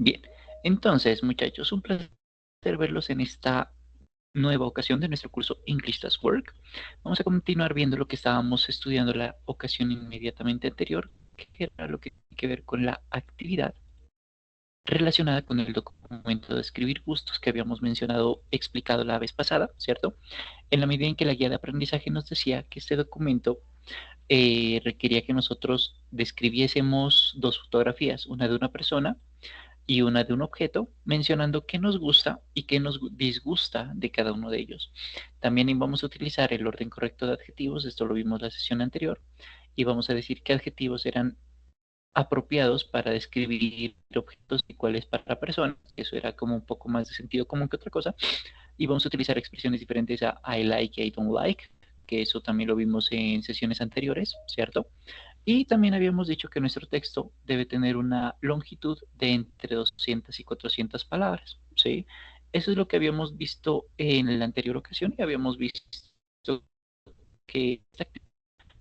Bien, entonces, muchachos, un placer verlos en esta nueva ocasión de nuestro curso English Does Work. Vamos a continuar viendo lo que estábamos estudiando la ocasión inmediatamente anterior, que era lo que tiene que ver con la actividad relacionada con el documento de escribir gustos que habíamos mencionado, explicado la vez pasada, ¿cierto? En la medida en que la guía de aprendizaje nos decía que este documento requería que nosotros describiésemos dos fotografías, una de una persona y una de un objeto, mencionando qué nos gusta y qué nos disgusta de cada uno de ellos. También vamos a utilizar el orden correcto de adjetivos, esto lo vimos la sesión anterior, y vamos a decir qué adjetivos eran apropiados para describir objetos y cuáles para personas. Eso era como un poco más de sentido común que otra cosa. Y vamos a utilizar expresiones diferentes a I like, I don't like, que eso también lo vimos en sesiones anteriores, ¿cierto? Y también habíamos dicho que nuestro texto debe tener una longitud de entre 200 y 400 palabras, ¿sí? Eso es lo que habíamos visto en la anterior ocasión y habíamos visto que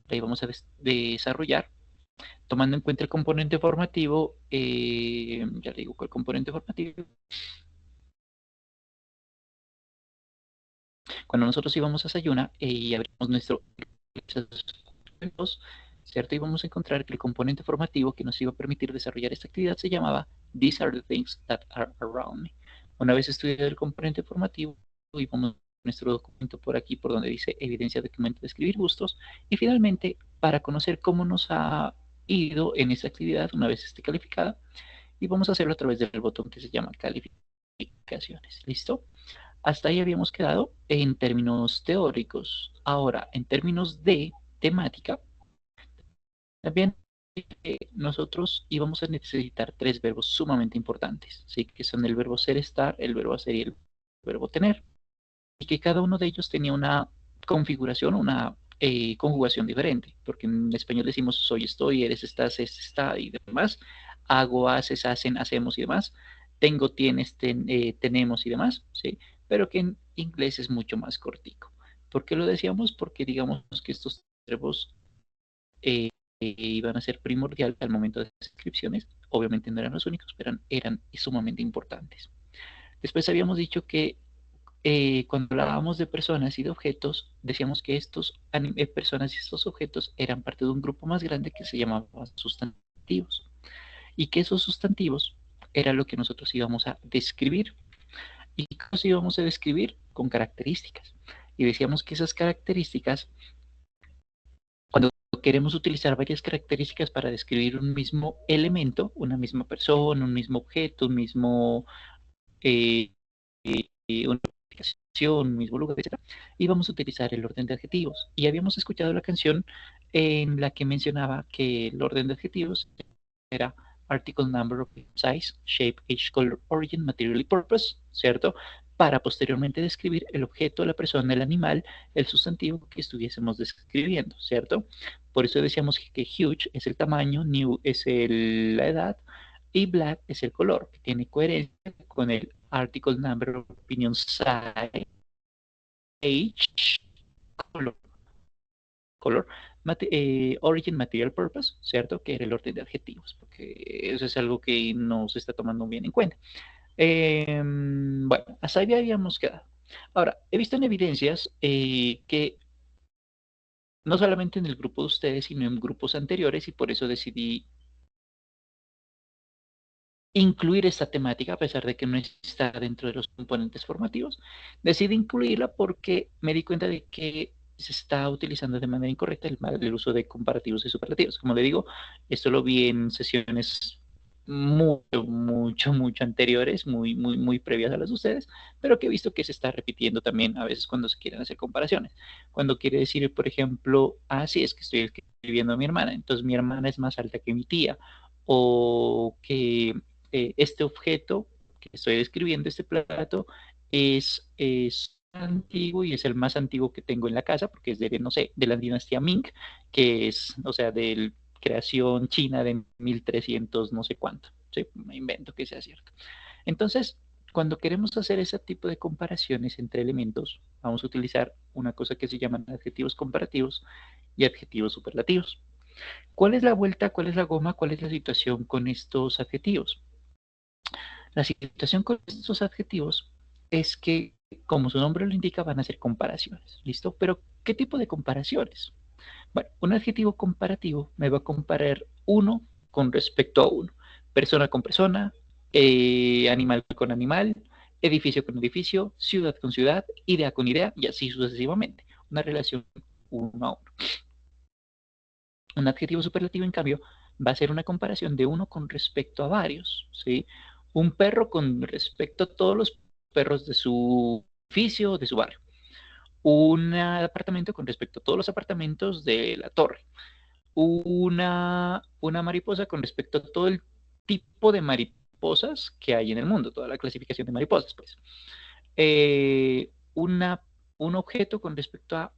la íbamos a desarrollar tomando en cuenta el componente formativo, ya le digo cuál componente formativo, cuando nosotros íbamos a Sayuna y abrimos nuestro ¿cierto? Y vamos a encontrar que el componente formativo que nos iba a permitir desarrollar esta actividad se llamaba These are the things that are around me. Una vez estudiado el componente formativo, y vamos a nuestro documento por aquí, por donde dice evidencia de documento de escribir gustos, y finalmente, para conocer cómo nos ha ido en esta actividad una vez esté calificada, y vamos a hacerlo a través del botón que se llama calificaciones. ¿Listo? Hasta ahí habíamos quedado en términos teóricos. Ahora, en términos de temática, también nosotros íbamos a necesitar tres verbos sumamente importantes, ¿sí? Que son el verbo ser, estar, el verbo hacer y el verbo tener. Y que cada uno de ellos tenía una configuración, una conjugación diferente, porque en español decimos soy, estoy, eres, estás, es, está y demás. Hago, haces, hacen, hacemos y demás. Tengo, tienes, tenemos y demás, ¿sí? Pero que en inglés es mucho más cortico. ¿Por qué lo decíamos? Porque digamos que estos verbos iban a ser primordial al momento de las descripciones. Obviamente no eran los únicos, pero eran sumamente importantes. Después habíamos dicho que cuando hablábamos de personas y de objetos, decíamos que estos personas y estos objetos eran parte de un grupo más grande que se llamaba sustantivos. Y que esos sustantivos era lo que nosotros íbamos a describir. ¿Y cómo se íbamos a describir? Con características. Y decíamos que esas características, cuando queremos utilizar varias características para describir un mismo elemento, una misma persona, un mismo objeto, un mismo eh, una aplicación, un mismo lugar, etcétera, y vamos a utilizar el orden de adjetivos. Y habíamos escuchado la canción en la que mencionaba que el orden de adjetivos era article, number of size, shape, age, color, origin, material y purpose, ¿cierto? Para posteriormente describir el objeto, la persona, el animal, el sustantivo que estuviésemos describiendo, ¿cierto? Por eso decíamos que huge es el tamaño, new es la edad y black es el color, que tiene coherencia con el article, number, opinion, size, age, color, color, origin, material, purpose, ¿cierto? Que era el orden de adjetivos, porque eso es algo que no se está tomando bien en cuenta. Bueno, hasta ahí habíamos quedado. Ahora, he visto en evidencias que no solamente en el grupo de ustedes, sino en grupos anteriores, y por eso decidí incluir esta temática, a pesar de que no está dentro de los componentes formativos, decidí incluirla porque me di cuenta de que se está utilizando de manera incorrecta el uso de comparativos y superlativos. Como le digo, esto lo vi en sesiones mucho anteriores, muy previas a las de ustedes, pero que he visto que se está repitiendo también a veces cuando se quieren hacer comparaciones. Cuando quiere decir, por ejemplo, sí, es que estoy escribiendo a mi hermana, entonces mi hermana es más alta que mi tía, o que este objeto que estoy describiendo, este plato, es antiguo y es el más antiguo que tengo en la casa porque es de, no sé, de la dinastía Ming, que es, o sea, de creación china de 1300 no sé cuánto. ¿Sí? Me invento que sea cierto. Entonces, cuando queremos hacer ese tipo de comparaciones entre elementos, vamos a utilizar una cosa que se llaman adjetivos comparativos y adjetivos superlativos. ¿Cuál es la vuelta, cuál es la goma, cuál es la situación con estos adjetivos? La situación con estos adjetivos es que, como su nombre lo indica, van a ser comparaciones, ¿listo? Pero, ¿qué tipo de comparaciones? Bueno, un adjetivo comparativo me va a comparar uno con respecto a uno, persona con persona, animal con animal, edificio con edificio, ciudad con ciudad, idea con idea, y así sucesivamente. Una relación uno a uno. Un adjetivo superlativo, en cambio, va a ser una comparación de uno con respecto a varios, ¿sí? Un perro con respecto a todos los perros de su edificio, de su barrio. Un apartamento con respecto a todos los apartamentos de la torre. Una mariposa con respecto a todo el tipo de mariposas que hay en el mundo, toda la clasificación de mariposas, pues. Una, un objeto con respecto a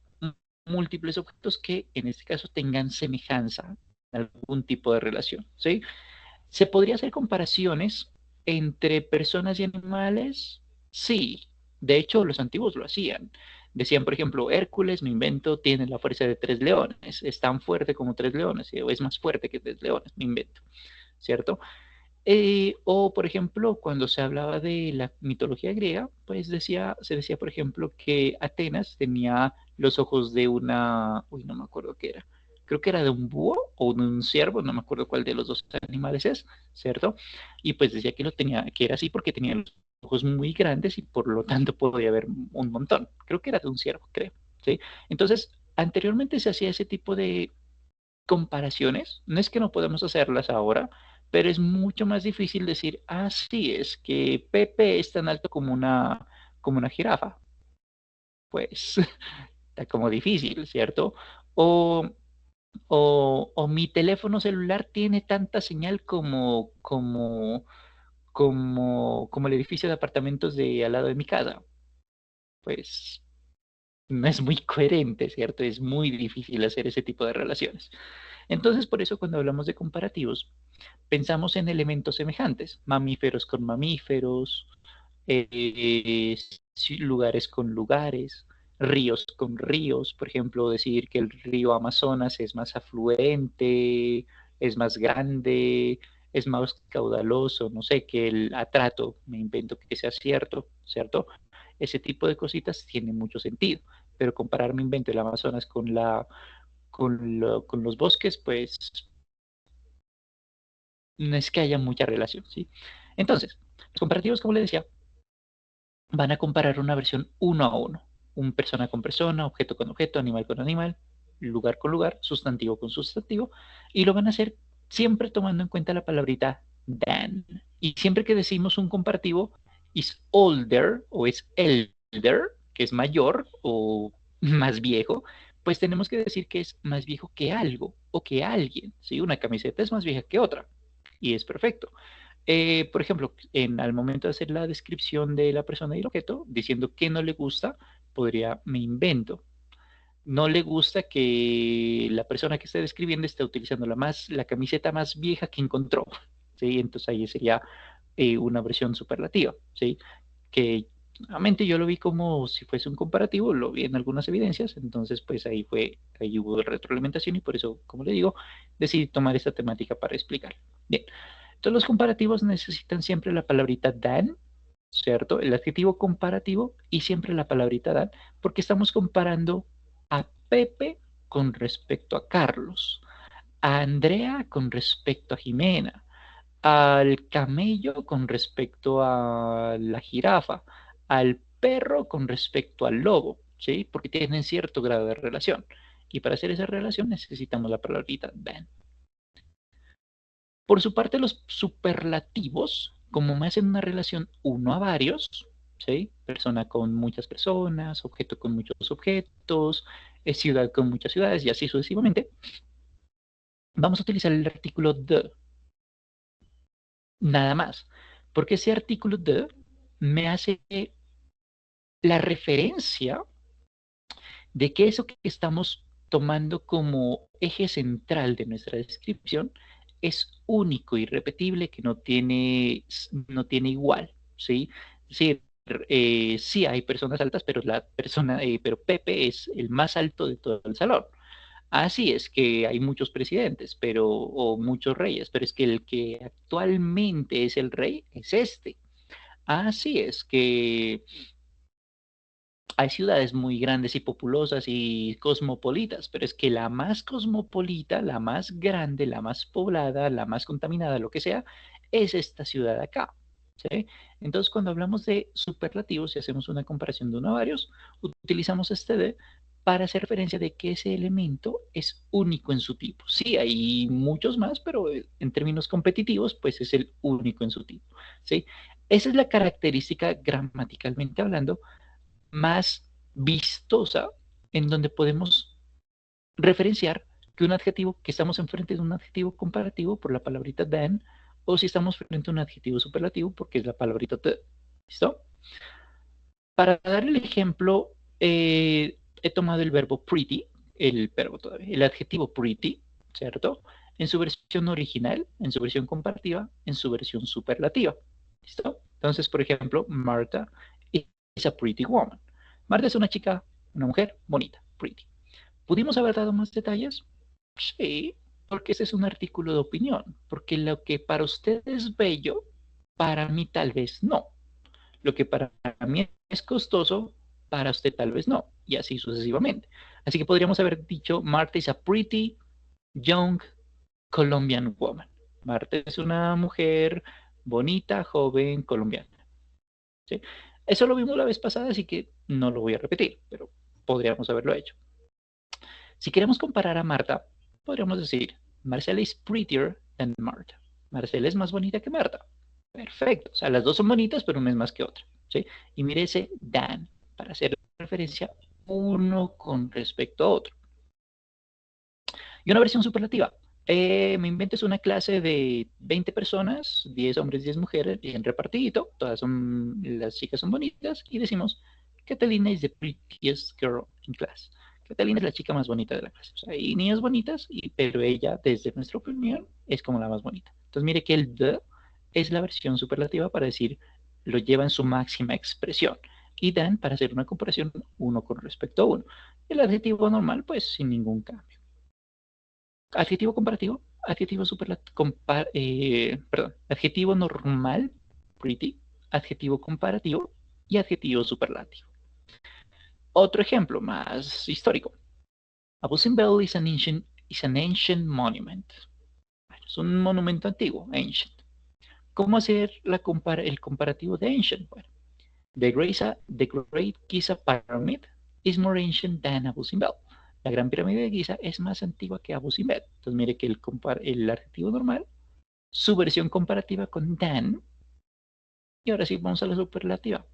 múltiples objetos que en este caso tengan semejanza en algún tipo de relación, ¿sí? ¿Se podría hacer comparaciones entre personas y animales? Sí, de hecho los antiguos lo hacían. Decían, por ejemplo, Hércules, me invento, tiene la fuerza de 3 leones, es tan fuerte como 3 leones, o es más fuerte que 3 leones, me invento, ¿cierto? O, por ejemplo, cuando se hablaba de la mitología griega, pues se decía, por ejemplo, que Atenas tenía los ojos de una, uy, no me acuerdo qué era, creo que era de un búho o de un ciervo, no me acuerdo cuál de los dos animales es, ¿cierto? Y pues decía que lo tenía, que era así porque tenía los ojos muy grandes y por lo tanto podía ver un montón. Creo que era de un ciervo, creo, ¿sí? Entonces, anteriormente se hacía ese tipo de comparaciones. No es que no podemos hacerlas ahora, pero es mucho más difícil decir, ah, sí, es que Pepe es tan alto como una jirafa. Pues está como difícil, ¿cierto? O, o mi teléfono celular tiene tanta señal como el edificio de apartamentos de al lado de mi casa. Pues no es muy coherente, ¿cierto? Es muy difícil hacer ese tipo de relaciones. Entonces, por eso cuando hablamos de comparativos, pensamos en elementos semejantes, mamíferos con mamíferos, lugares con lugares, ríos con ríos, por ejemplo, decir que el río Amazonas es más afluente, es más grande, es más caudaloso, no sé, que el Atrato, me invento que sea cierto, ¿cierto? Ese tipo de cositas tiene mucho sentido, pero comparar, me invento, el Amazonas con los bosques, pues no es que haya mucha relación, ¿sí? Entonces, los comparativos, como le decía, van a comparar una versión uno a uno, un persona con persona, objeto con objeto, animal con animal, lugar con lugar, sustantivo con sustantivo, y lo van a hacer siempre tomando en cuenta la palabrita than. Y siempre que decimos un comparativo, is older o es elder, que es mayor o más viejo, pues tenemos que decir que es más viejo que algo o que alguien, ¿sí? Una camiseta es más vieja que otra y es perfecto. Por ejemplo, al momento de hacer la descripción de la persona y el objeto, diciendo que no le gusta, me invento. No le gusta que la persona que esté describiendo esté utilizando la camiseta más vieja que encontró, ¿sí? Entonces ahí sería una versión superlativa, ¿sí? Que nuevamente yo lo vi como si fuese un comparativo, lo vi en algunas evidencias, entonces pues ahí hubo retroalimentación y por eso, como le digo, decidí tomar esta temática para explicar. Bien, entonces los comparativos necesitan siempre la palabrita than, ¿cierto? El adjetivo comparativo y siempre la palabrita than, porque estamos comparando a Pepe con respecto a Carlos, a Andrea con respecto a Jimena, al camello con respecto a la jirafa, al perro con respecto al lobo, ¿sí? Porque tienen cierto grado de relación. Y para hacer esa relación necesitamos la palabrita than. Por su parte, los superlativos, como me hacen una relación uno a varios, ¿sí? Persona con muchas personas, objeto con muchos objetos, ciudad con muchas ciudades y así sucesivamente, vamos a utilizar el artículo the, nada más, porque ese artículo the me hace la referencia de que eso que estamos tomando como eje central de nuestra descripción es único, irrepetible, que no tiene igual, ¿sí? Sí, sí hay personas altas, pero Pepe es el más alto de todo el salón. Así es que hay muchos presidentes, o muchos reyes, pero es que el que actualmente es el rey es este. Así es, que hay ciudades muy grandes y populosas y cosmopolitas, pero es que la más cosmopolita, la más grande, la más poblada, la más contaminada, lo que sea, es esta ciudad de acá. ¿Sí? Entonces, cuando hablamos de superlativos y hacemos una comparación de uno a varios, utilizamos este de para hacer referencia de que ese elemento es único en su tipo. Sí, hay muchos más, pero en términos competitivos, pues es el único en su tipo. ¿Sí? Esa es la característica gramaticalmente hablando más vistosa en donde podemos referenciar que un adjetivo, que estamos enfrente de un adjetivo comparativo por la palabrita than, o si estamos frente a un adjetivo superlativo porque es la palabrita the. ¿Listo? Para dar el ejemplo, he tomado el verbo pretty, el verbo todavía, el adjetivo pretty, ¿cierto? En su versión original, en su versión comparativa, en su versión superlativa. ¿Listo? Entonces, por ejemplo, Martha is a pretty woman. Marta es una chica, una mujer bonita, pretty. ¿Pudimos haber dado más detalles? Sí, porque ese es un artículo de opinión, porque lo que para usted es bello, para mí tal vez no. Lo que para mí es costoso, para usted tal vez no, y así sucesivamente. Así que podríamos haber dicho, Marta is a pretty, young, Colombian woman. Marta es una mujer bonita, joven, colombiana. ¿Sí? Eso lo vimos la vez pasada, así que no lo voy a repetir, pero podríamos haberlo hecho. Si queremos comparar a Marta, podríamos decir, Marcela is prettier than Marta. Marcela es más bonita que Marta. Perfecto. O sea, las dos son bonitas, pero una es más que otra. ¿Sí? Y mire ese than para hacer referencia uno con respecto a otro. Y una versión superlativa. Me invento es una clase de 20 personas, 10 hombres, 10 mujeres, bien repartidito, todas son, las chicas son bonitas, y decimos, Catalina is the prettiest girl in class. Catalina es la chica más bonita de la clase. O sea, hay niñas bonitas, pero ella, desde nuestra opinión, es como la más bonita. Entonces, mire que el the es la versión superlativa para decir, lo lleva en su máxima expresión. Y than para hacer una comparación uno con respecto a uno. El adjetivo normal, pues, sin ningún cambio. Adjetivo comparativo, adjetivo perdón, adjetivo normal, pretty, adjetivo comparativo y adjetivo superlativo. Otro ejemplo más histórico. Abusin Bell is an ancient monument. Bueno, es un monumento antiguo, ancient. ¿Cómo hacer el comparativo de ancient? Bueno, the Great Giza Pyramid is more ancient than Abu Simbel. La Gran Pirámide de Giza es más antigua que Abu Simbel. Entonces mire que el adjetivo normal, su versión comparativa con than, y ahora sí vamos a la superlativa.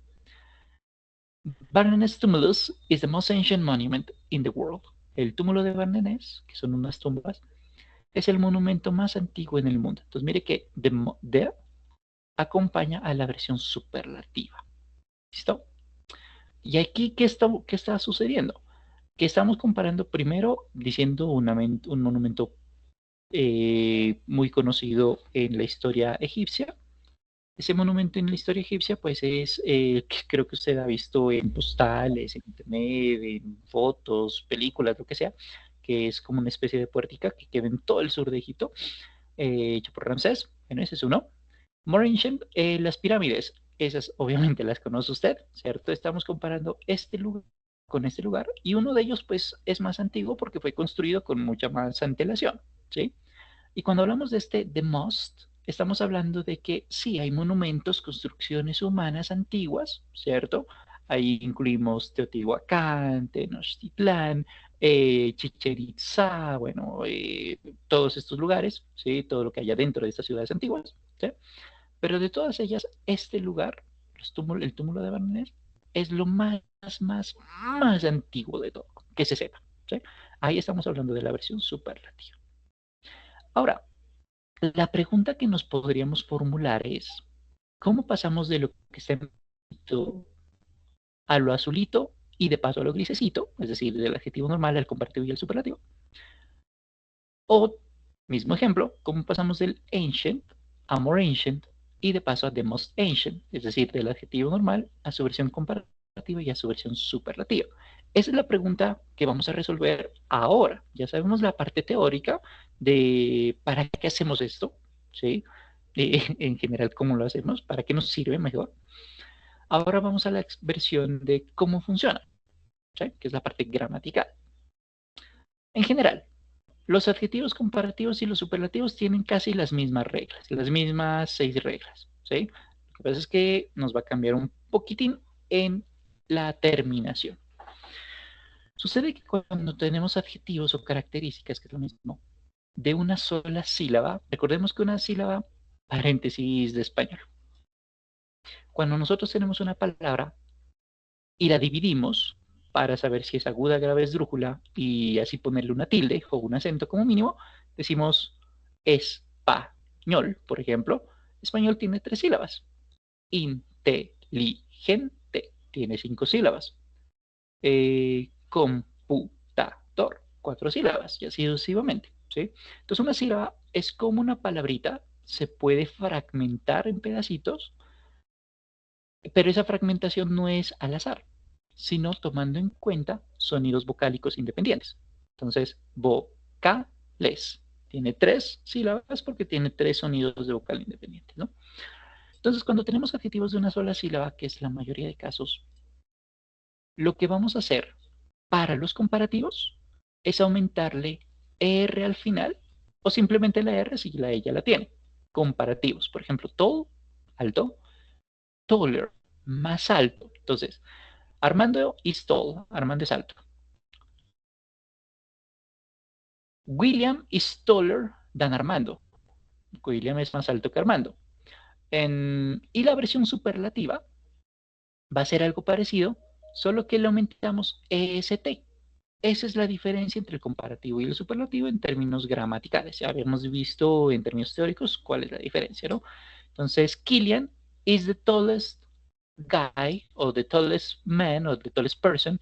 Barnenes Tumulus is the most ancient monument in the world. El túmulo de Barnenes, que son unas tumbas, es el monumento más antiguo en el mundo. Entonces mire que the acompaña a la versión superlativa. ¿Listo? Y aquí, qué está sucediendo? Que estamos comparando primero diciendo un monumento muy conocido en la historia egipcia. Ese monumento en la historia egipcia, pues es, que creo que usted ha visto en postales, en internet, en fotos, películas, lo que sea, que es como una especie de puertica que queda en todo el sur de Egipto, hecho por Ramsés. Bueno, ese es uno. More ancient, las pirámides, esas obviamente las conoce usted, ¿cierto? Estamos comparando este lugar con este lugar y uno de ellos pues es más antiguo porque fue construido con mucha más antelación, ¿sí? Y cuando hablamos de este The Most, estamos hablando de que sí, hay monumentos, construcciones humanas antiguas, ¿cierto? Ahí incluimos Teotihuacán, Tenochtitlán, Chichen Itza, bueno, todos estos lugares, ¿sí? Todo lo que hay dentro de estas ciudades antiguas, ¿sí? Pero de todas ellas, este lugar, el túmulo de Barnés, es lo más antiguo de todo, que se sepa, ¿sí? Ahí estamos hablando de la versión superlativa. Ahora, la pregunta que nos podríamos formular es, ¿cómo pasamos de lo que está en a lo azulito y de paso a lo grisecito, es decir, del adjetivo normal al comparativo y al superlativo? O, mismo ejemplo, ¿cómo pasamos del ancient a more ancient y de paso a the most ancient, es decir, del adjetivo normal a su versión comparativa y a su versión superlativa? Esa es la pregunta que vamos a resolver ahora. Ya sabemos la parte teórica de para qué hacemos esto, ¿sí? en general cómo lo hacemos, para qué nos sirve mejor. Ahora vamos a la versión de cómo funciona, ¿sí? Que es la parte gramatical. En general, los adjetivos comparativos y los superlativos tienen casi las mismas reglas, las mismas 6 reglas, ¿sí? Lo que pasa es que nos va a cambiar un poquitín en la terminación. Sucede que cuando tenemos adjetivos o características, que es lo mismo, de una sola sílaba, recordemos que una sílaba, paréntesis de español. Cuando nosotros tenemos una palabra y la dividimos para saber si es aguda, grave, esdrújula y así ponerle una tilde o un acento como mínimo, decimos español, por ejemplo. Español tiene 3 sílabas. Inteligente tiene 5 sílabas. Computador, 4 sílabas y así sucesivamente, ¿sí? Entonces una sílaba es como una palabrita, se puede fragmentar en pedacitos, pero esa fragmentación no es al azar, sino tomando en cuenta sonidos vocálicos independientes. Entonces, vocales tiene 3 sílabas porque tiene 3 sonidos de vocal independientes, ¿no? Entonces, cuando tenemos adjetivos de una sola sílaba, que es la mayoría de casos, lo que vamos a hacer para los comparativos es aumentarle R al final o simplemente la R si la ella la tiene. Comparativos, por ejemplo, tall, alto, taller, más alto. Entonces, Armando is tall, Armando es alto. William is taller than Armando. William es más alto que Armando. Y la versión superlativa va a ser algo parecido, solo que le aumentamos EST. Esa es la diferencia entre el comparativo y el superlativo en términos gramaticales. Ya habíamos visto en términos teóricos cuál es la diferencia, ¿no? Entonces, Killian is the tallest guy, o the tallest man, o the tallest person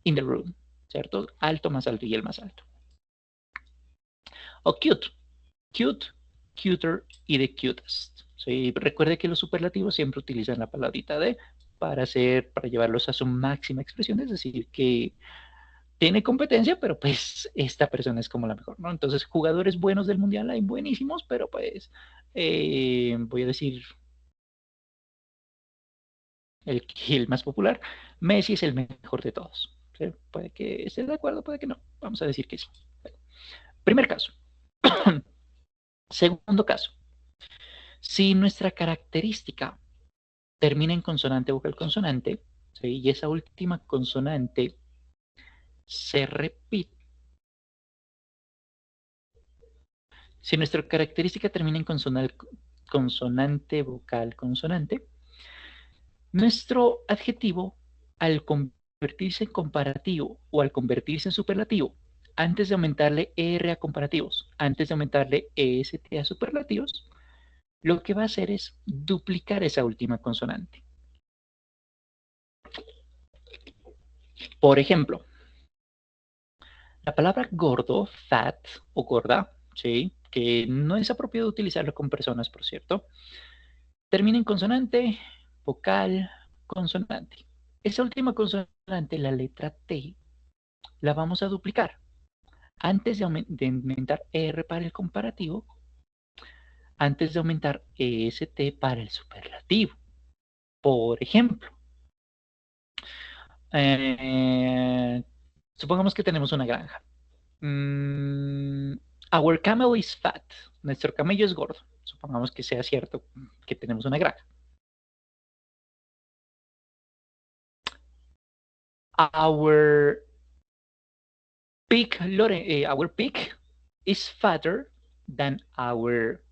in the room, ¿cierto? Alto, más alto y el más alto. O cute, cute, cuter y the cutest. ¿Sí? Recuerde que los superlativos siempre utilizan la palabrita de para llevarlos a su máxima expresión, es decir, que tiene competencia, pero pues esta persona es como la mejor, ¿no? Entonces, jugadores buenos del mundial hay buenísimos, pero pues voy a decir el más popular, Messi es el mejor de todos. ¿Sí? Puede que esté de acuerdo, puede que no. Vamos a decir que sí. Primer caso. Segundo caso. Si nuestra característica termina en consonante vocal consonante, ¿sí? Y esa última consonante se repite. Si nuestra característica termina en consonante vocal consonante, nuestro adjetivo, al convertirse en comparativo o al convertirse en superlativo, antes de aumentarle ER a comparativos, antes de aumentarle EST a superlativos, lo que va a hacer es duplicar esa última consonante. Por ejemplo, la palabra gordo, fat o gorda, ¿sí? Que no es apropiado utilizarlo con personas, por cierto, termina en consonante, vocal, consonante. Esa última consonante, la letra T, la vamos a duplicar. Antes de aumentar R para el comparativo, antes de aumentar EST para el superlativo. Por ejemplo, eh, supongamos que tenemos una granja. Our camel is fat. Nuestro camello es gordo. Supongamos que sea cierto que tenemos una granja. Our our pig is fatter than our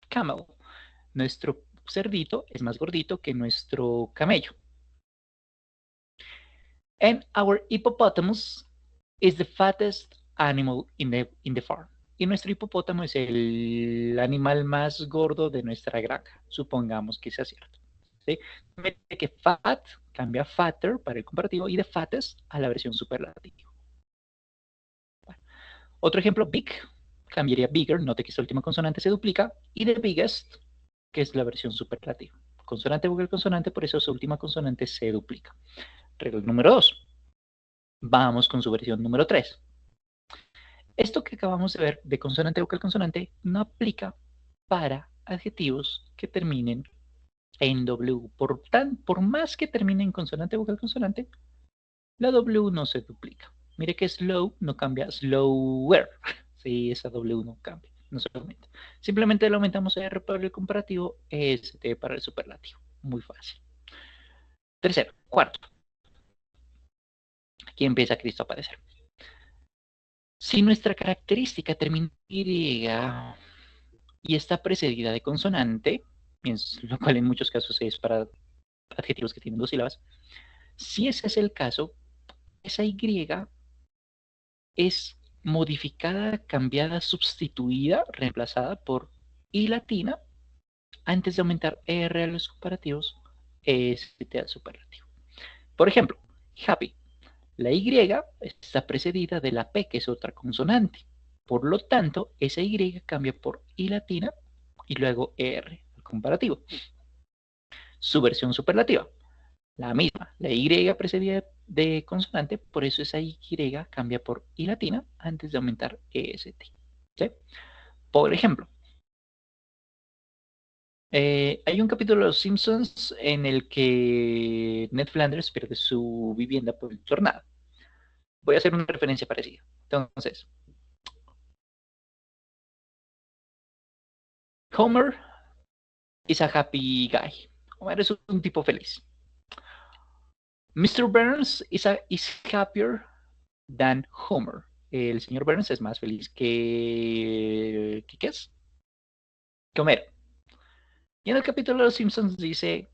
camel. Nuestro cerdito es más gordito que nuestro camello. And our hippopotamus is the fattest animal in the farm. Y nuestro hipopótamo es el animal más gordo de nuestra granja. Supongamos que sea cierto. ¿Sí? Que fat cambia a fatter para el comparativo y de fattest a la versión superlativa. Bueno, otro ejemplo, big, cambiaría bigger, note que esta última consonante se duplica, y the biggest, que es la versión superlativa. Consonante, vocal, consonante, por eso su última consonante se duplica. Regla número 2. Vamos con su versión número 3. Esto que acabamos de ver de consonante, vocal, consonante no aplica para adjetivos que terminen en W. Por más que termine en consonante, vocal, consonante, la W no se duplica. Mire que slow no cambia slower. Sí, esa W no cambia, no se aumenta. Simplemente le aumentamos R para el comparativo, EST para el superlativo. Muy fácil. Tercero, cuarto. Aquí empieza Cristo a aparecer. Si nuestra característica termina en Y y está precedida de consonante, lo cual en muchos casos es para adjetivos que tienen dos sílabas, si ese es el caso, esa Y es modificada, cambiada, sustituida, reemplazada por I latina antes de aumentar R a los comparativos, ST al superlativo. Por ejemplo, happy. La Y está precedida de la P, que es otra consonante. Por lo tanto, esa Y cambia por I latina y luego R, el comparativo. Su versión superlativa, la misma. La Y precedida de consonante, por eso esa Y cambia por I latina antes de aumentar EST. ¿Sí? Por ejemplo, hay un capítulo de Los Simpsons en el que Ned Flanders pierde su vivienda por el tornado. Voy a hacer una referencia parecida. Entonces, Homer is a happy guy. Homer es un tipo feliz. Mr. Burns is happier than Homer. El señor Burns es más feliz ¿qué es? Que Homero. Y en el capítulo de Los Simpsons dice,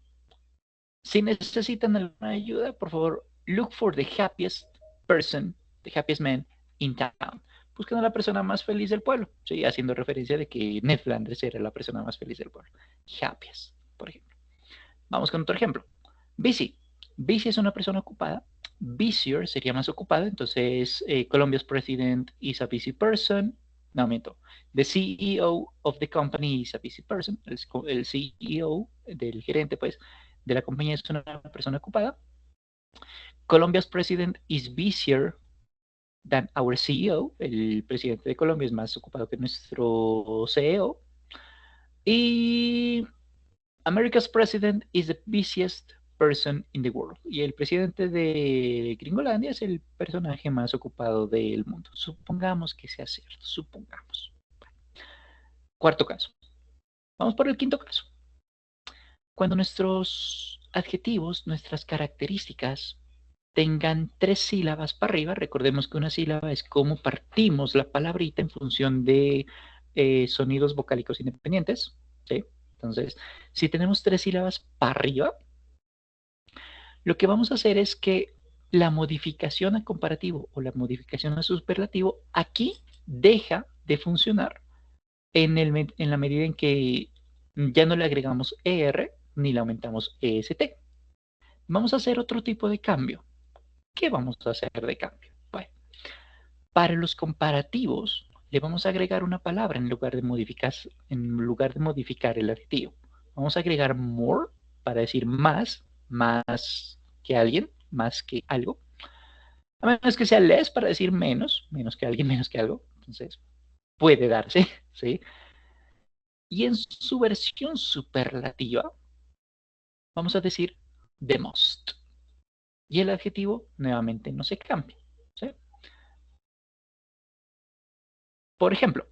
si necesitan alguna ayuda, por favor, look for the happiest person, the happiest man in town. Buscan a la persona más feliz del pueblo, ¿sí? Haciendo referencia de que Ned Flanders era la persona más feliz del pueblo. Happiest, por ejemplo. Vamos con otro ejemplo. Busy. Busy es una persona ocupada. Busier sería más ocupado. Entonces, Colombia's president is a busy person. No, miento. The CEO of the company is a busy person. El CEO del gerente, pues, de la compañía es una persona ocupada. Colombia's president is busier than our CEO. El presidente de Colombia es más ocupado que nuestro CEO. Y America's president is the busiest person in the world. Y el presidente de Gringolandia es el personaje más ocupado del mundo. Supongamos que sea cierto, supongamos. Cuarto caso. Vamos por el quinto caso. Cuando nuestros adjetivos, nuestras características tengan tres sílabas para arriba, recordemos que una sílaba es cómo partimos la palabrita en función de sonidos vocálicos independientes, ¿sí? Entonces, si tenemos tres sílabas para arriba, lo que vamos a hacer es que la modificación a comparativo o la modificación a superlativo aquí deja de funcionar en la medida en que ya no le agregamos ER ni le aumentamos EST. Vamos a hacer otro tipo de cambio. ¿Qué vamos a hacer de cambio? Bueno, para los comparativos le vamos a agregar una palabra en lugar de modificar el adjetivo. Vamos a agregar more para decir más que alguien, más que algo. A menos que sea less para decir menos que alguien, menos que algo. Entonces, puede darse, ¿sí? Y en su versión superlativa, vamos a decir the most. Y el adjetivo nuevamente no se cambia, ¿sí? Por ejemplo,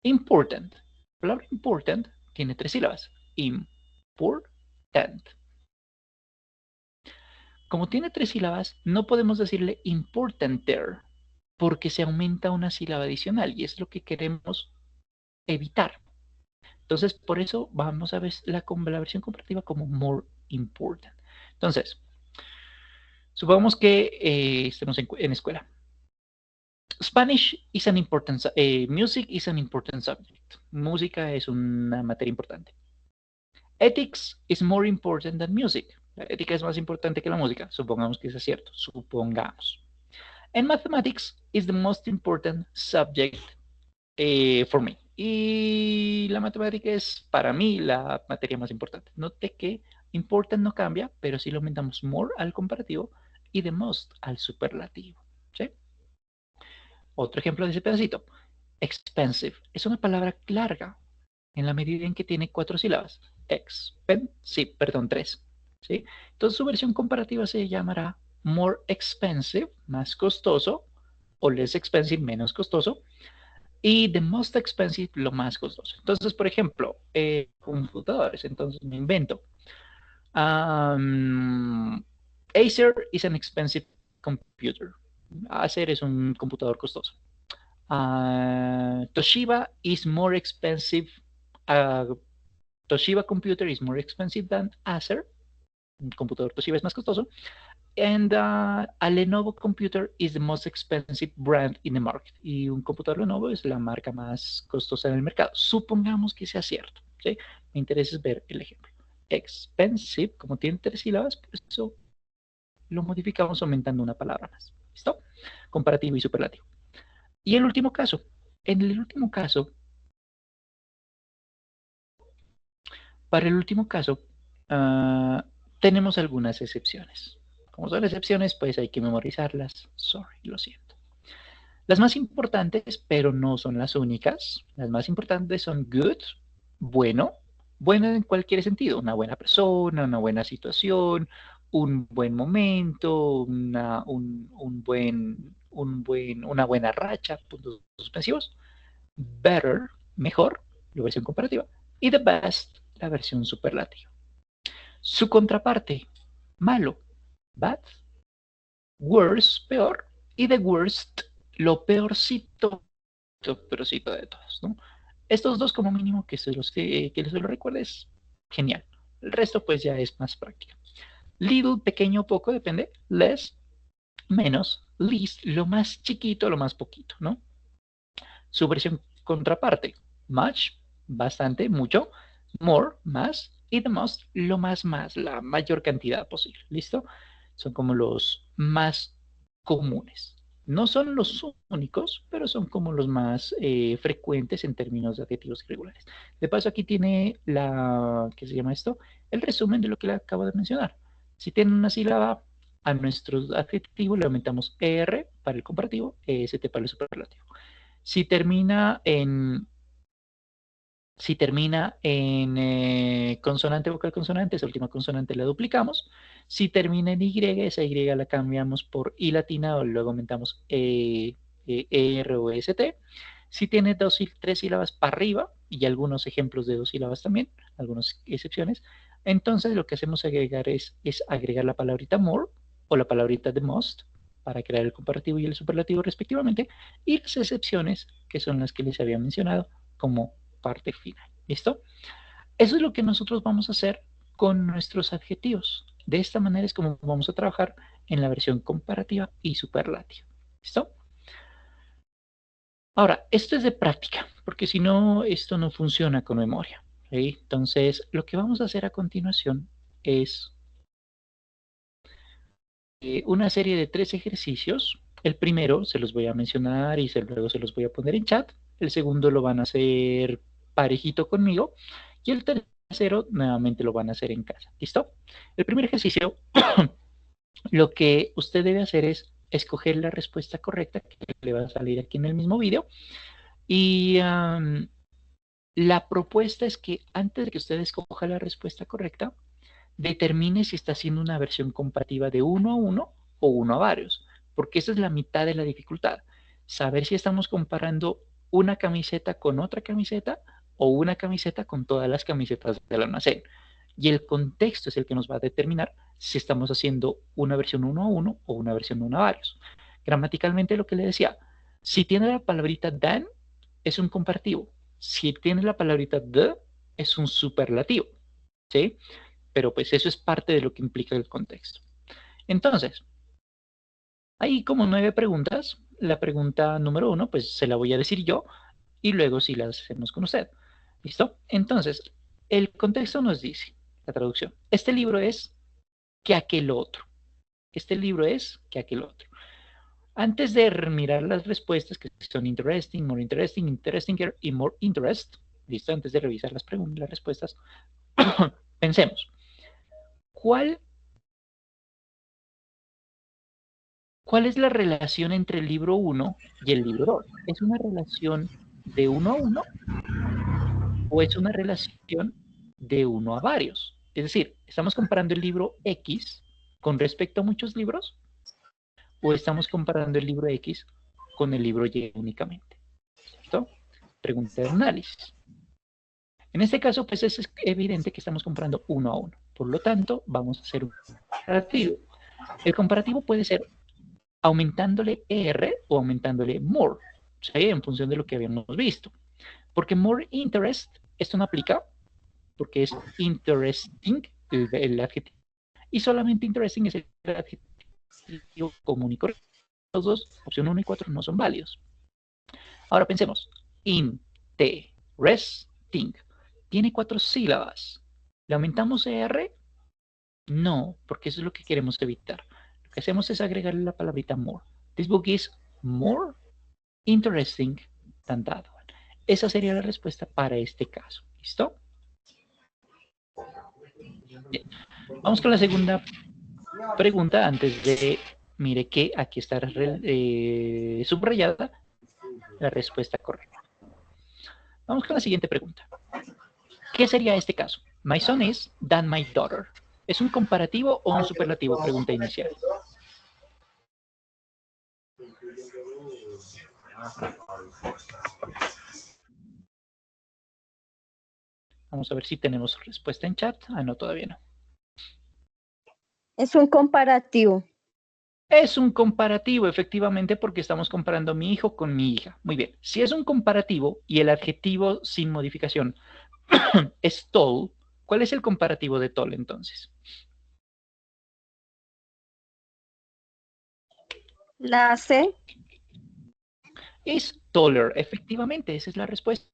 important. La palabra important tiene tres sílabas. Important. Como tiene tres sílabas, no podemos decirle importanter porque se aumenta una sílaba adicional y es lo que queremos evitar. Entonces, por eso vamos a ver la versión comparativa como more important. Entonces, supongamos que estemos en escuela. Spanish is an important, music is an important subject. Música es una materia importante. Ethics is more important than music. La ética es más importante que la música. Supongamos que eso es cierto. Supongamos. And mathematics is the most important subject for me. Y la matemática es para mí la materia más importante. Note que important no cambia, pero sí lo aumentamos more al comparativo y the most al superlativo. ¿Sí? Otro ejemplo de ese pedacito. Expensive es una palabra larga. en la medida en que tiene 4 sílabas. Expensive, perdón, 3. ¿Sí? Entonces su versión comparativa se llamará more expensive, más costoso, o less expensive, menos costoso, y the most expensive, lo más costoso. Entonces, por ejemplo, computadores, entonces me invento. Acer is an expensive computer. Acer es un computador costoso. Toshiba is more expensive. Toshiba computer is more expensive than Acer. Un computador Toshiba es más costoso. And a Lenovo computer is the most expensive brand in the market. Y un computador Lenovo es la marca más costosa en el mercado. Supongamos que sea cierto. ¿Sí? Me interesa ver el ejemplo. Expensive, como tiene 3 sílabas, por eso lo modificamos aumentando una palabra más. ¿Listo? Comparativo y superlativo. Y el último caso. En el último caso, para el último caso, tenemos algunas excepciones. Como son excepciones, pues hay que memorizarlas. Sorry, lo siento. Las más importantes, pero no son las únicas. Las más importantes son good, bueno, bueno en cualquier sentido. Una buena persona, una buena situación, un buen momento, una buena racha, puntos suspensivos. Better, mejor, la versión comparativa. Y the best, la versión superlativa. Su contraparte, malo, bad, worse, peor, y the worst, lo peorcito, peorcito de todos, ¿no? Estos dos como mínimo que se los lo recuerdes, genial. El resto pues ya es más práctica. Little, pequeño, poco, depende. Less, menos. Least, lo más chiquito, lo más poquito, ¿no? Su versión contraparte, much, bastante, mucho, more, más, y the most, lo más, la mayor cantidad posible. ¿Listo? Son como los más comunes. No son los únicos, pero son como los más frecuentes en términos de adjetivos irregulares. De paso, aquí tiene ¿qué se llama esto? El resumen de lo que le acabo de mencionar. Si tiene una sílaba, a nuestro adjetivo le aumentamos ER para el comparativo, EST para el superlativo. Si termina en consonante, vocal, consonante, esa última consonante la duplicamos. Si termina en Y, esa Y la cambiamos por I latina o luego aumentamos ER o ST. Si tiene 3 sílabas para arriba, y algunos ejemplos de 2 sílabas también, algunas excepciones, entonces lo que hacemos es agregar la palabrita more o la palabrita the most para crear el comparativo y el superlativo respectivamente, y las excepciones, que son las que les había mencionado, como parte final. ¿Listo? Eso es lo que nosotros vamos a hacer con nuestros adjetivos. De esta manera es como vamos a trabajar en la versión comparativa y superlativa. ¿Listo? Ahora, esto es de práctica, porque si no, esto no funciona con memoria. ¿Sí? Entonces, lo que vamos a hacer a continuación es una serie de 3 ejercicios. El primero se los voy a mencionar y luego se los voy a poner en chat. El segundo lo van a hacer parejito conmigo. Y el tercero nuevamente lo van a hacer en casa. ¿Listo? El primer ejercicio, lo que usted debe hacer es escoger la respuesta correcta que le va a salir aquí en el mismo video. Y la propuesta es que antes de que usted escoja la respuesta correcta, determine si está haciendo una versión comparativa de 1 a 1 o 1 a varios, porque esa es la mitad de la dificultad. Saber si estamos comparando una camiseta con otra camiseta o una camiseta con todas las camisetas del almacén. Y el contexto es el que nos va a determinar si estamos haciendo una versión 1 a 1 o una versión 1 a varios. Gramaticalmente lo que le decía, si tiene la palabrita than, es un comparativo. Si tiene la palabrita the, es un superlativo. ¿Sí? Pero pues eso es parte de lo que implica el contexto. Entonces, hay como 9 preguntas. La pregunta número 1, pues se la voy a decir yo y luego sí la hacemos con usted. ¿Listo? Entonces, el contexto nos dice, la traducción, este libro es que aquel otro. Este libro es que aquel otro. Antes de mirar las respuestas, que son interesting, more interesting, interestinger y more interest, ¿listo? Antes de revisar las respuestas, pensemos, ¿cuál es la relación entre el libro 1 y el libro 2? ¿Es una relación de 1 a 1 o es una relación de uno a varios. Es decir, estamos comparando el libro X con respecto a muchos libros o estamos comparando el libro X con el libro Y únicamente. ¿Cierto? Pregunta de análisis. En este caso, pues es evidente que estamos comparando uno a uno. Por lo tanto, vamos a hacer un comparativo. El comparativo puede ser aumentándole R o aumentándole more, ¿sí? En función de lo que habíamos visto. Porque more interest, esto no aplica, porque es interesting el adjetivo, y solamente interesting es el adjetivo común y correcto. Los dos, opción 1 y 4, no son válidos. Ahora pensemos, interesting, tiene 4 sílabas. ¿Le aumentamos R? No, porque eso es lo que queremos evitar. Lo que hacemos es agregarle la palabrita more. This book is more interesting than that one. Esa sería la respuesta para este caso. ¿Listo? Bien. Vamos con la segunda pregunta antes de, mire que aquí está subrayada la respuesta correcta. Vamos con la siguiente pregunta. ¿Qué sería este caso? My son is than my daughter. ¿Es un comparativo o un superlativo? Pregunta inicial. Vamos a ver si tenemos respuesta en chat. Ah, no, todavía no. Es un comparativo. Es un comparativo, efectivamente, porque estamos comparando a mi hijo con mi hija. Muy bien. Si es un comparativo y el adjetivo sin modificación es tall, ¿cuál es el comparativo de tall entonces? La C. Is taller. Efectivamente, esa es la respuesta.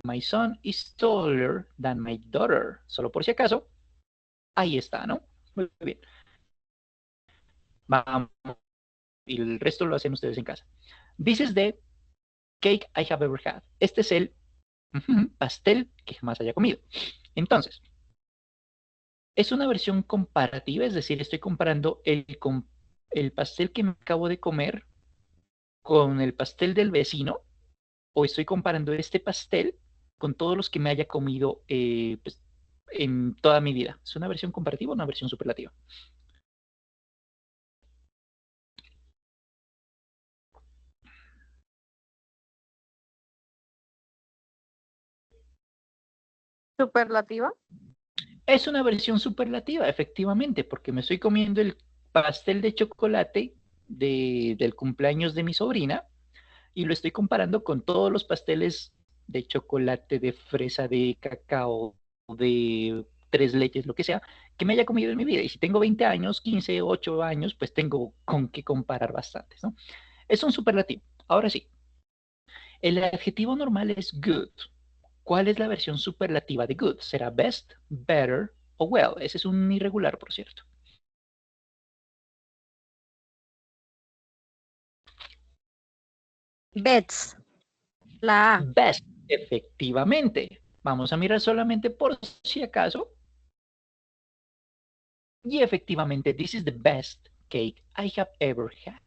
My son is taller than my daughter. Solo por si acaso, ahí está, ¿no? Muy bien. Vamos. Y el resto lo hacen ustedes en casa. This is the cake I have ever had. Este es el pastel que jamás haya comido. Entonces, es una versión comparativa, es decir, estoy comparando el pastel que me acabo de comer con el pastel del vecino, o estoy comparando este pastel con todos los que me haya comido pues, en toda mi vida. ¿Es una versión comparativa o una versión superlativa? Superlativa. Es una versión superlativa, efectivamente, porque me estoy comiendo el pastel de chocolate del cumpleaños de mi sobrina y lo estoy comparando con todos los pasteles de chocolate, de fresa, de cacao, de tres leches, lo que sea, que me haya comido en mi vida. Y si tengo 20 años, 15, 8 años, pues tengo con qué comparar bastantes, ¿no? Es un superlativo. Ahora sí, el adjetivo normal es good. ¿Cuál es la versión superlativa de good? ¿Será best, better o well? Ese es un irregular, por cierto. Bets. La A. Best, efectivamente. Vamos a mirar solamente por si acaso. Y efectivamente, this is the best cake I have ever had.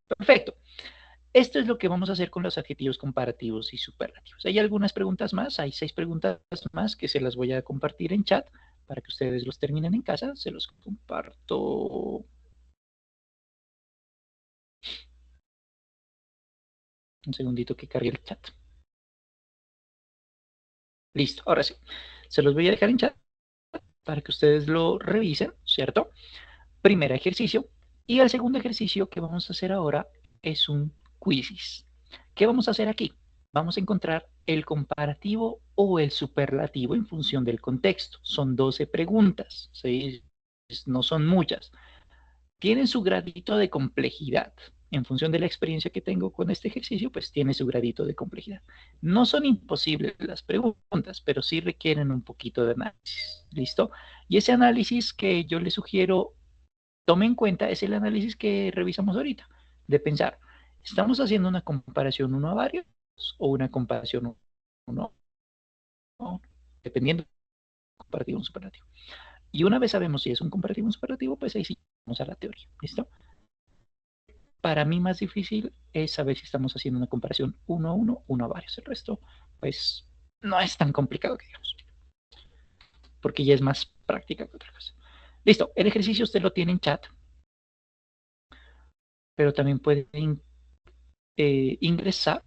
Perfecto. Esto es lo que vamos a hacer con los adjetivos comparativos y superlativos. Hay algunas preguntas más, hay 6 preguntas más que se las voy a compartir en chat para que ustedes los terminen en casa. Se los comparto. Un segundito que cargue el chat. Listo, ahora sí. Se los voy a dejar en chat para que ustedes lo revisen, ¿cierto? Primer ejercicio. Y el segundo ejercicio que vamos a hacer ahora es un quizzes. ¿Qué vamos a hacer aquí? Vamos a encontrar el comparativo o el superlativo en función del contexto. Son 12 preguntas, ¿sí? No son muchas. Tienen su gradito de complejidad. En función de la experiencia que tengo con este ejercicio, pues tiene su gradito de complejidad. No son imposibles las preguntas, pero sí requieren un poquito de análisis. ¿Listo? Y ese análisis que yo les sugiero tome en cuenta es el análisis que revisamos ahorita, de pensar, ¿estamos haciendo una comparación uno a varios o una comparación uno a uno? Dependiendo del comparativo o un superlativo. Y una vez sabemos si es un comparativo o un superlativo, pues ahí sí vamos a la teoría. ¿Listo? Para mí más difícil es saber si estamos haciendo una comparación uno a uno, uno a varios. El resto, pues No es tan complicado que digamos, porque ya es más práctica que otra cosa. Listo, el ejercicio usted lo tiene en chat, pero también puede ingresar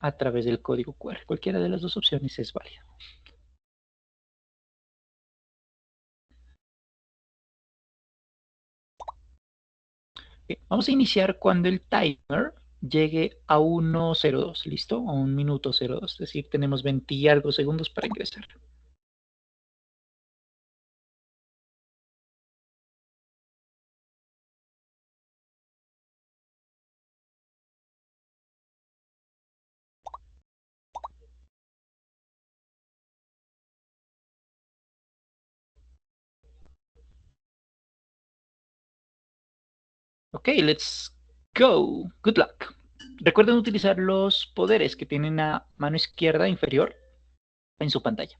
a través del código QR. Cualquiera de las dos opciones es válida. Bien, vamos a iniciar cuando el timer llegue a 1:02, ¿listo? A 1 minuto 02, es decir, tenemos 20 y algo segundos para ingresar. Ok, let's go. Good luck. Recuerden utilizar los poderes que tienen a mano izquierda inferior en su pantalla.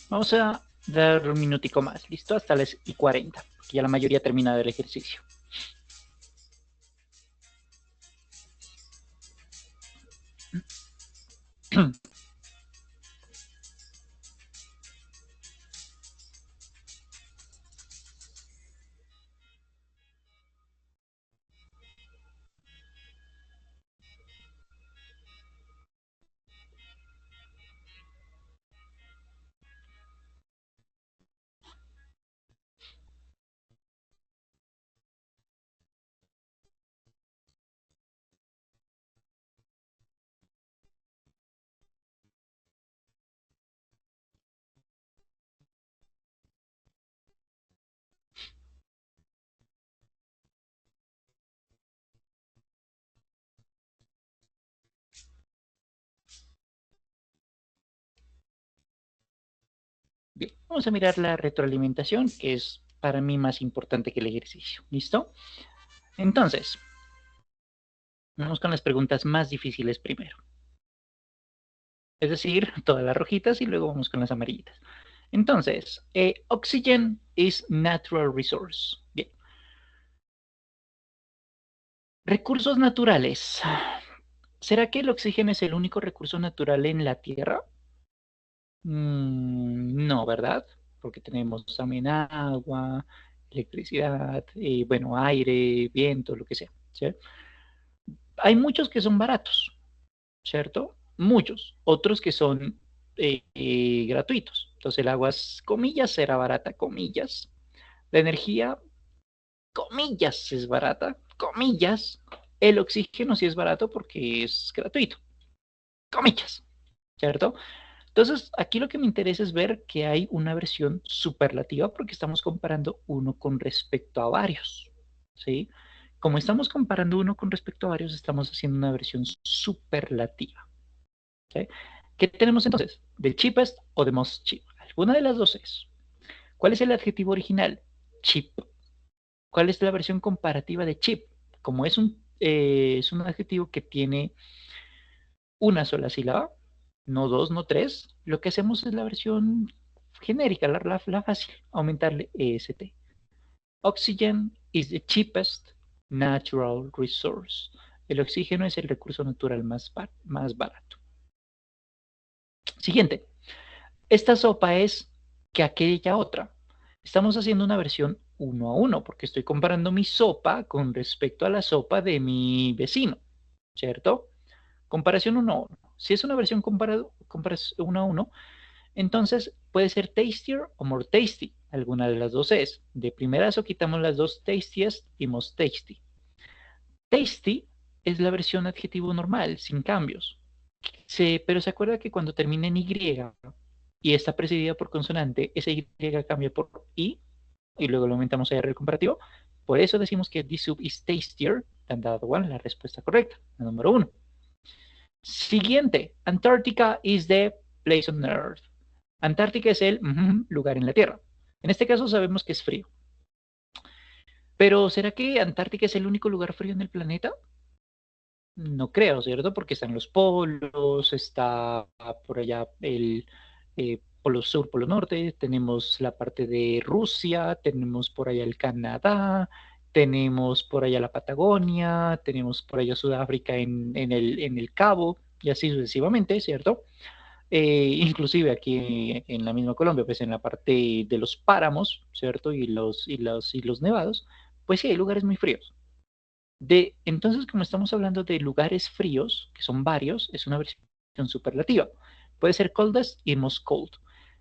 Vamos a dar un minutico más, ¿listo? Hasta las y 40, porque ya la mayoría ha terminado el ejercicio. Bien, vamos a mirar la retroalimentación, que es para mí más importante que el ejercicio. ¿Listo? Entonces, vamos con las preguntas más difíciles primero. Es decir, todas las rojitas y luego vamos con las amarillitas. Entonces, oxygen is natural resource. Bien. Recursos naturales. ¿Será que el oxígeno es el único recurso natural en la Tierra? No, ¿verdad? Porque tenemos también agua, electricidad, bueno, aire, viento, lo que sea, ¿sí? Hay muchos que son baratos, ¿cierto? Muchos. Otros que son gratuitos. Entonces el agua, comillas, será barata, comillas. La energía, comillas, es barata, comillas. El oxígeno sí es barato porque es gratuito, comillas, ¿cierto? Entonces, aquí lo que me interesa es ver que hay una versión superlativa porque estamos comparando uno con respecto a varios, ¿sí? Como estamos comparando uno con respecto a varios, estamos haciendo una versión superlativa, ¿sí? ¿Qué tenemos entonces? ¿The cheapest o the most cheap? Alguna de las dos es. ¿Cuál es el adjetivo original? Cheap. ¿Cuál es la versión comparativa de cheap? Como es un adjetivo que tiene una sola sílaba, no dos, no tres, lo que hacemos es la versión genérica, la fácil, aumentarle EST. Oxygen is the cheapest natural resource. El oxígeno es el recurso natural más barato. Siguiente. Esta sopa es que aquella otra. Estamos haciendo una versión uno a uno, porque estoy comparando mi sopa con respecto a la sopa de mi vecino, ¿cierto? Comparación uno a uno. Si es una versión comparación uno a uno, entonces puede ser tastier o more tasty. Alguna de las dos es. De primerazo quitamos las dos tastiest y most tasty. Tasty es la versión adjetivo normal, sin cambios. Pero se acuerda que cuando termina en Y y está precedida por consonante, ese Y cambia por I y luego lo aumentamos a R el comparativo. Por eso decimos que this soup is tastier than that one, la respuesta correcta, la número uno. Siguiente, Antarctica is the place on Earth. Antártica es el lugar en la Tierra. En este caso sabemos que es frío. Pero ¿será que Antártica es el único lugar frío en el planeta? No creo, ¿cierto? Porque están los polos, está por allá el polo sur, polo norte, tenemos la parte de Rusia, tenemos por allá el Canadá, tenemos por allá la Patagonia, tenemos por allá Sudáfrica en el Cabo y así sucesivamente, ¿cierto? Inclusive aquí en la misma Colombia, pues en la parte de los páramos, ¿cierto? Y los nevados, pues sí, hay lugares muy fríos. Entonces, como estamos hablando de lugares fríos, que son varios, es una versión superlativa. Puede ser coldest y most cold.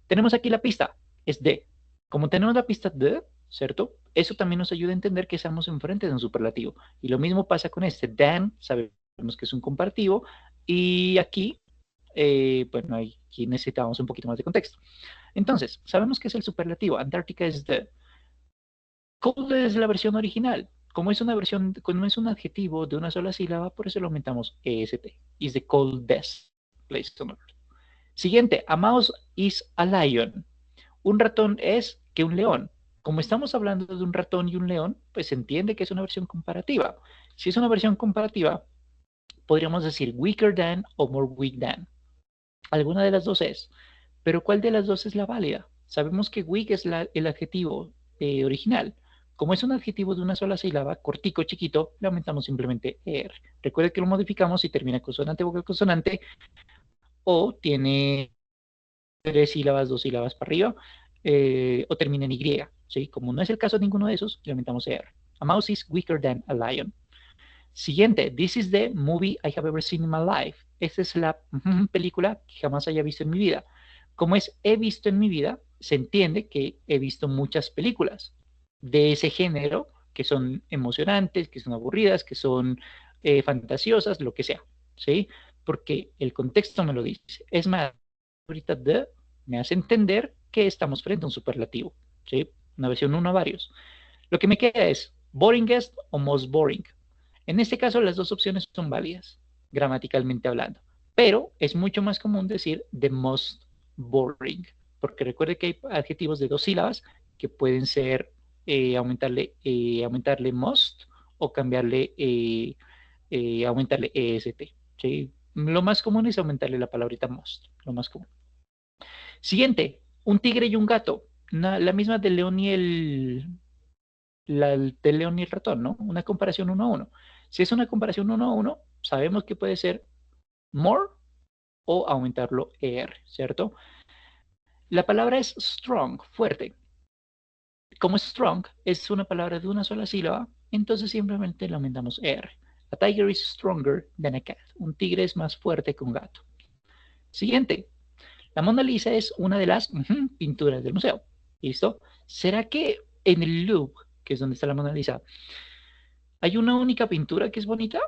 Tenemos aquí la pista, es de. Como tenemos la pista de, ¿cierto? Eso también nos ayuda a entender que estamos enfrente de un superlativo. Y lo mismo pasa con este. Than, sabemos que es un comparativo. Y aquí, bueno, aquí necesitamos un poquito más de contexto. Entonces, sabemos que es el superlativo. Antarctica es de. Cold es la versión original. Como es un adjetivo de una sola sílaba, por eso lo aumentamos EST. Is the coldest place on earth. Siguiente, a mouse is a lion. Un ratón es que un león. Como estamos hablando de un ratón y un león, pues se entiende que es una versión comparativa. Si es una versión comparativa, podríamos decir weaker than o more weak than. Alguna de las dos es. Pero ¿cuál de las dos es la válida? Sabemos que weak es el adjetivo original. Como es un adjetivo de una sola sílaba, cortico, chiquito, le aumentamos simplemente er. Recuerde que lo modificamos si termina consonante, vocal, consonante o tiene tres sílabas, dos sílabas para arriba o termina en Y. ¿Sí? Como no es el caso de ninguno de esos, le aumentamos er. A mouse is weaker than a lion. Siguiente, this is the movie I have ever seen in my life. Esta es la película que jamás haya visto en mi vida. Como es he visto en mi vida, se entiende que he visto muchas películas de ese género que son emocionantes, que son aburridas, que son fantasiosas, lo que sea, ¿sí? Porque el contexto me lo dice. Es más, ahorita de me hace entender que estamos frente a un superlativo, ¿sí? Una versión uno a varios. Lo que me queda es boringest o most boring. En este caso, las dos opciones son válidas, gramaticalmente hablando, pero es mucho más común decir the most boring. porque recuerde que hay adjetivos de 2 sílabas que pueden ser aumentarle must o cambiarle, aumentarle est. ¿Sí? Lo más común es aumentarle la palabrita must, lo más común. Siguiente, un tigre y un gato. La misma del león y del león y el ratón, ¿no? Una comparación 1-1. Si es una comparación 1-1, sabemos que puede ser more o aumentarlo er, ¿cierto? La palabra es strong, fuerte. Como strong es una palabra de una sola sílaba, entonces simplemente le aumentamos er. A tiger is stronger than a cat. Un tigre es más fuerte que un gato. Siguiente. La Mona Lisa es una de las pinturas del museo. ¿Listo? ¿Será que en el Louvre, que es donde está la Mona Lisa, hay una única pintura que es bonita?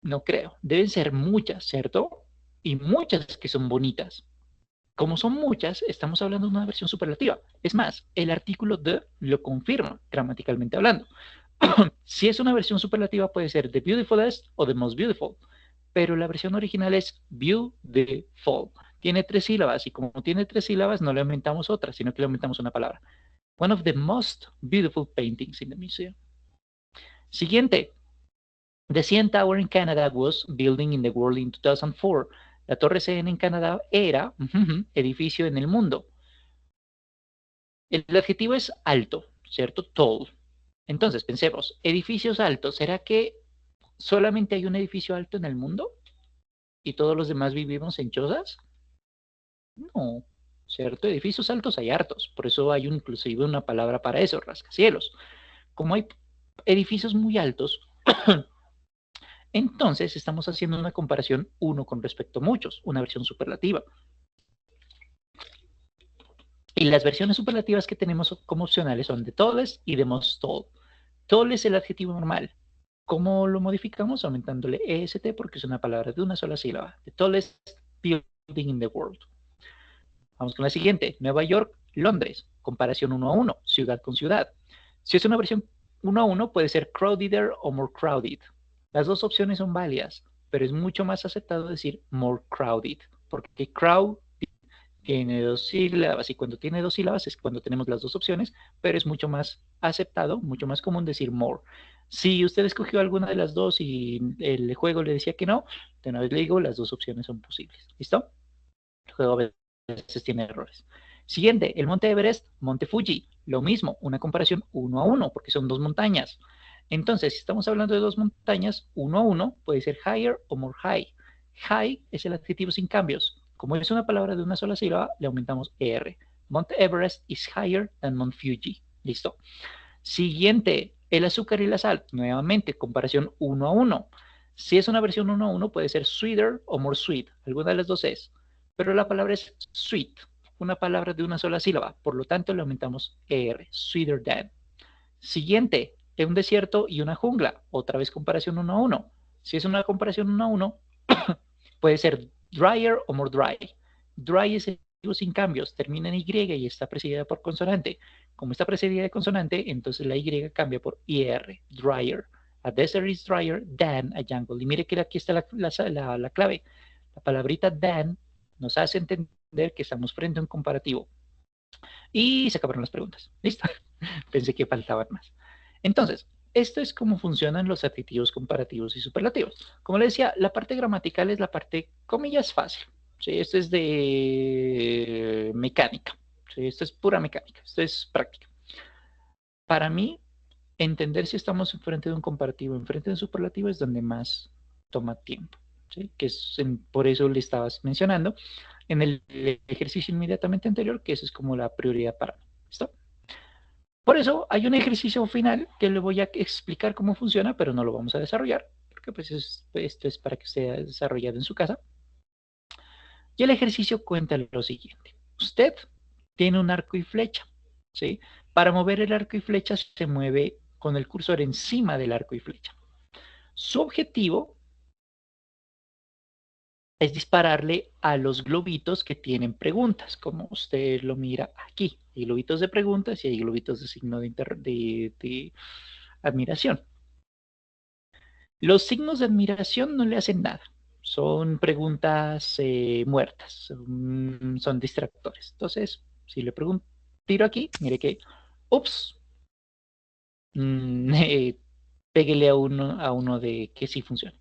No creo. Deben ser muchas, ¿cierto? Y muchas que son bonitas. Como son muchas, estamos hablando de una versión superlativa. Es más, el artículo de lo confirma, gramaticalmente hablando. Si es una versión superlativa, puede ser the beautifulest o the most beautiful. Pero la versión original es beautiful. Tiene 3 sílabas y como tiene 3 sílabas, no le aumentamos otra, sino que le aumentamos una palabra. One of the most beautiful paintings in the museum. Siguiente. The CN Tower in Canada was building in the world in 2004. La Torre CN en Canadá era edificio en el mundo. El adjetivo es alto, ¿cierto? Tall. Entonces, pensemos, edificios altos. ¿Será que solamente hay un edificio alto en el mundo? ¿Y todos los demás vivimos en chozas? No, ¿cierto? Edificios altos hay hartos. Por eso hay inclusive una palabra para eso, rascacielos. Como hay edificios muy altos, entonces estamos haciendo una comparación uno con respecto a muchos, una versión superlativa. Y las versiones superlativas que tenemos como opcionales son the tallest y the most tall. Tall es el adjetivo normal. ¿Cómo lo modificamos? Aumentándole est porque es una palabra de una sola sílaba. The tallest building in the world. Vamos con la siguiente. Nueva York, Londres. Comparación 1-1, ciudad con ciudad. Si es una versión 1-1, puede ser crowdeder o more crowded. Las dos opciones son válidas, pero es mucho más aceptado decir more crowded, porque crowd tiene 2 sílabas y cuando tiene 2 sílabas es cuando tenemos las dos opciones, pero es mucho más aceptado, mucho más común decir more. Si usted escogió alguna de las dos y el juego le decía que no, de una vez le digo, las dos opciones son posibles. ¿Listo? El juego a veces tiene errores. Siguiente, el monte Everest, monte Fuji. Lo mismo, una comparación 1-1, porque son 2 montañas. Entonces, si estamos hablando de 2 montañas, 1-1 puede ser higher o more high. High es el adjetivo sin cambios. Como es una palabra de una sola sílaba, le aumentamos ER. Mount Everest is higher than Mount Fuji. ¿Listo? Siguiente, el azúcar y la sal. Nuevamente, comparación 1-1. Si es una versión 1-1, puede ser sweeter o more sweet. Alguna de las dos es. Pero la palabra es sweet, una palabra de una sola sílaba. Por lo tanto, le aumentamos ER. Sweeter than. Siguiente, un desierto y una jungla. Otra vez comparación 1-1. Si es una comparación 1-1, puede ser drier o more dry. Dry es el sin cambios, termina en Y y está precedida por consonante. Como está precedida de consonante, entonces la Y cambia por IR, drier. A desert is drier than a jungle. Y mire que aquí está la clave. La palabrita than nos hace entender que estamos frente a un comparativo. Y se acabaron las preguntas. ¿Listo? Pensé que faltaban más. Entonces, esto es cómo funcionan los adjetivos comparativos y superlativos. Como les decía, la parte gramatical es la parte, comillas, fácil. ¿Sí? Esto es de mecánica. ¿Sí? Esto es pura mecánica. Esto es práctica. Para mí, entender si estamos enfrente de un comparativo, enfrente de un superlativo, es donde más toma tiempo. ¿Sí? Que es por eso le estabas mencionando en el ejercicio inmediatamente anterior, que eso es como la prioridad para mí. ¿Listo? Por eso hay un ejercicio final que le voy a explicar cómo funciona, pero no lo vamos a desarrollar, porque pues esto es para que sea desarrollado en su casa. Y el ejercicio cuenta lo siguiente. Usted tiene un arco y flecha, ¿sí? Para mover el arco y flecha se mueve con el cursor encima del arco y flecha. Su objetivo es dispararle a los globitos que tienen preguntas, como usted lo mira aquí. Hay globitos de preguntas y hay globitos de signo de admiración. Los signos de admiración no le hacen nada, son preguntas muertas, son distractores. Entonces, si le pregunto, tiro aquí, mire que, ups, péguele a uno de que sí funciona.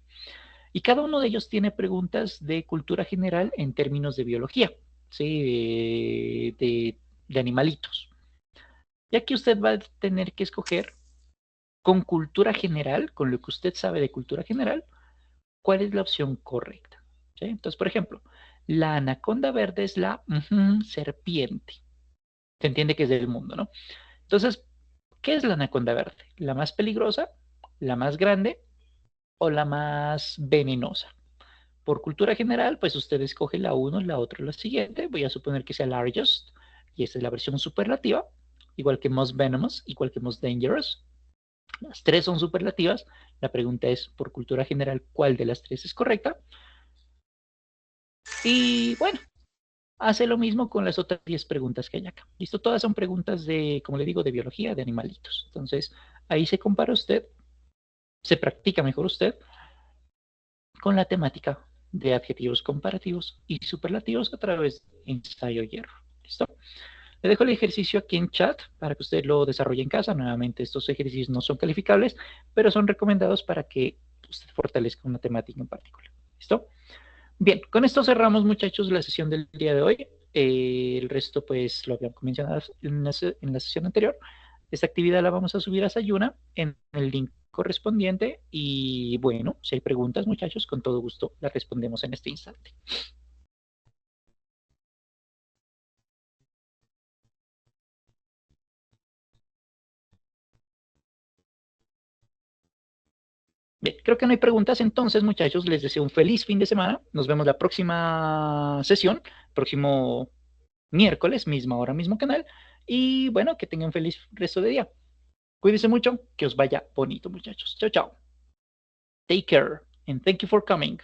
Y cada uno de ellos tiene preguntas de cultura general en términos de biología, ¿sí? De animalitos. Y aquí usted va a tener que escoger con cultura general, con lo que usted sabe de cultura general, cuál es la opción correcta. ¿Sí? Entonces, por ejemplo, la anaconda verde es la serpiente. Se entiende que es del mundo, ¿no? Entonces, ¿qué es la anaconda verde? ¿La más peligrosa, la más grande o la más venenosa? Por cultura general, pues usted escoge la uno, la otra, la siguiente. Voy a suponer que sea largest, y esta es la versión superlativa, igual que most venomous, igual que most dangerous. Las tres son superlativas. La pregunta es, por cultura general, ¿cuál de las tres es correcta? Y bueno, hace lo mismo con las otras 10 preguntas que hay acá. ¿Listo? Todas son preguntas de, como le digo, de biología, de animalitos. Entonces, ahí se compara usted, se practica mejor usted con la temática de adjetivos comparativos y superlativos a través de ensayo y error. ¿Listo? Le dejo el ejercicio aquí en chat para que usted lo desarrolle en casa. Nuevamente, estos ejercicios no son calificables, pero son recomendados para que usted fortalezca una temática en particular. ¿Listo? Bien, con esto cerramos, muchachos, la sesión del día de hoy. El resto, pues, lo habíamos mencionado en la sesión anterior. Esta actividad la vamos a subir a Sayuna en el link correspondiente. Y bueno, si hay preguntas, muchachos, con todo gusto las respondemos en este instante. Bien, creo que no hay preguntas, entonces, muchachos, les deseo un feliz fin de semana. Nos vemos la próxima sesión, próximo miércoles, misma hora, mismo canal. Y bueno, que tengan un feliz resto de día. Cuídense mucho, que os vaya bonito, muchachos. Chao, chao. Take care, and thank you for coming.